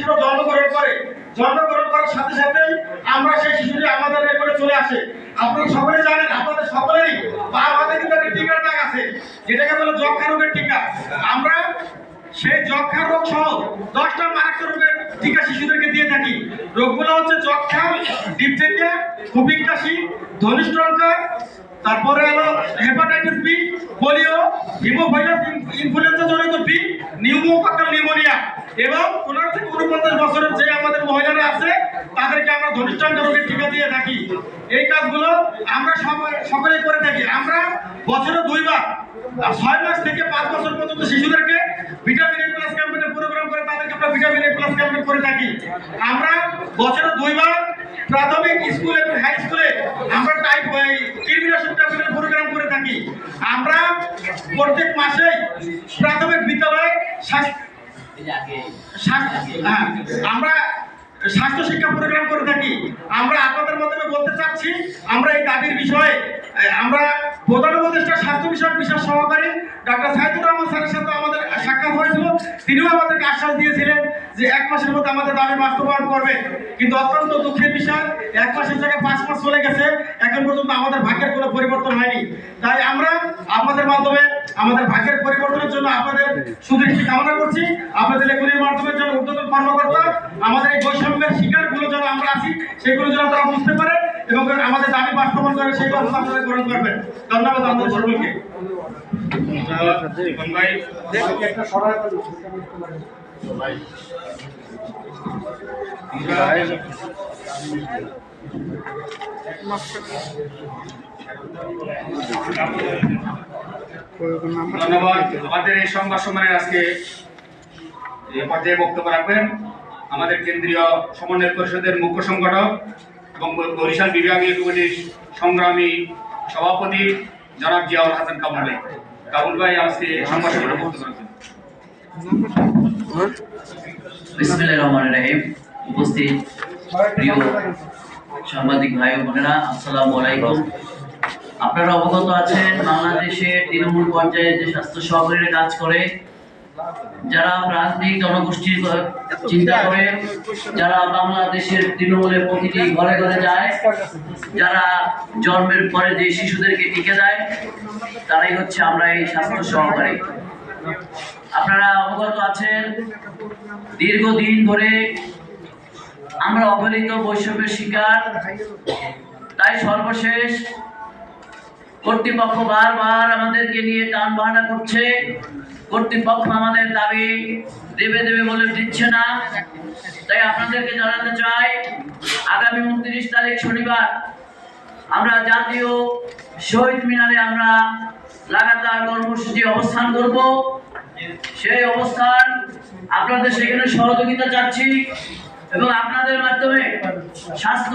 শিশুরা জন্মগ্রহণ করার সাথে সাথে আমরা সেই শিশুটি আমাদের রেকর্ডে চলে আসে। আপনারা সকলে জানেন, আপনাদের সকলেরই বা আমাদের কিন্তু একটা টিকার দাগ আছে, যেটাকে বলে যক্ষ্মা রোগের টিকা। আমরা সেই যক্ষ্মা রোগ সহ 10টা মারাত্মক রোগের টিকা শিশুদেরকে দিয়ে থাকি। রোগগুলো হচ্ছে যক্ষ্মা, ডিপথেরিয়া, কুপিং কাশি, ধনুষ্টঙ্কার, তারপরে হলো হেপাটাইটিস বি, পোলিও, হিমোভাইরাস ইনফ্লুয়েঞ্জা জনিত বি, নিউমোকক্কাল নিউমোনিয়া এবং 15 থেকে 49 বছরের যে আমাদের মহিলারা আছে তাদেরকে আমরা ধনুষ্টঙ্কার রোগের টিকা দিয়ে থাকি। এই কাজগুলো আমরা সকলে করে থাকি। আমরা বছরে 2 বার 6 মাস থেকে 5 বছর পর্যন্ত শিশুদেরকে ভিটামিন এ প্লাস ক্যাম্পেইনের প্রোগ্রাম করে তাদেরকে আমরা ভিটামিন এ প্লাস ক্যাম্পেইন করে থাকি। আমরা বছরে 2 বার প্রাথমিক স্কুল এবং হাই স্কুলে আমরা কৃমিনাশক ক্যাম্পেইনের প্রোগ্রাম করে থাকি। আমরা প্রত্যেক মাসে প্রাথমিক বিদ্যালয়ে আমরা স্বাস্থ্য শিক্ষা প্রোগ্রাম করে থাকি। আমরা আপনাদের মাধ্যমে বলতে চাচ্ছি, আমরা এই দাবির বিষয়ে আমরা প্রধান উপদেষ্টা স্বাস্থ্য বিষয়ক বিশেষ সহকারী ডক্টর সাইদুর রহমান স্যারের সাথে আমাদের সাক্ষাৎ হয়েছিল। তিনিও আমাদেরকে আশ্বাস দিয়েছিলেন যে 1 মাসের মধ্যে আমাদের দাবি বাস্তবায়ন করবে। কিন্তু অত্যন্ত দুঃখের বিষয়, 1 মাসের জায়গায় 5 মাস চলে গেছে, এখন পর্যন্ত আমাদের ভাগ্যের কোনো পরিবর্তন হয়নি। তাই আমরা আপনাদের মাধ্যমে আমাদের ভাগ্যের পরিবর্তনের জন্য আপনাদের সুদৃষ্টি কামনা করছি। আপনাদের লেখনীর মাধ্যমের জন্য ঊর্ধ্বতন কর্মকর্তা আমাদের এই বৈষম্যের শিকারগুলো যেন আমরা আছি সেগুলো যেন তারা বুঝতে পারে এবং আমাদের দাবি বাস্তবায়ন করে সেই ব্যবস্থা আপনারা গ্রহণ করবেন। ধন্যবাদ আমাদের সকলকে। ধন্যবাদ। আমাদের এই সংবাদ সম্মেলনে আজকে এই পর্যায়ে বক্তব্য রাখবেন আমাদের কেন্দ্রীয় সমন্বয় পরিষদের মুখ্য সংগঠক এবং বরিশাল বিভাগীয় কমিটির সংগ্রামী সভাপতি জনাব জিয়াউল হাসান কাবুল ভাই। কাবুল ভাই আজকে সংবাদ সম্মেলনে বক্তব্য রাখবেন। বিসমিল্লাহির রহমানির রহিম। উপস্থিত প্রিয় সাংবাদিক ভাই ও বোনেরা, আসসালামু আলাইকুম। আপনারা অবগত আছেন, বাংলাদেশের তৃণমূল পর্যায়ে যে স্বাস্থ্য সহকারীরা কাজ করে, যারা প্রান্তিক জনগোষ্ঠীর চিন্তা করে, যারা বাংলাদেশের তৃণমূলের প্রতিটি ঘরে ঘরে যায়, যারা জন্মের পরে যে শিশুদেরকে টিকে দেয়, তারাই হচ্ছে আমরা এই স্বাস্থ্য সহকারী। আপনারা অবগত আছেন, দীর্ঘদিন ধরে আমরা অবহেলিত বৈষম্যের শিকার। তাই সর্বশেষ কর্তৃপক্ষ বারবার আমাদেরকে নিয়ে টান বাহানা করছে। কর্তৃপক্ষ আমাদের দাবি দেবে বলে দিচ্ছে না। তাই আপনাদেরকে জানাতে চাই, আগামী 29 তারিখ শনিবার আমরা জাতীয় শহীদ মিনারে আমরা লাগাতার কর্মসূচি অবস্থান করব। সেই অবস্থান আপনাদের সেখানে সহযোগিতা চাচ্ছি এবং আপনাদের মাধ্যমে স্বাস্থ্য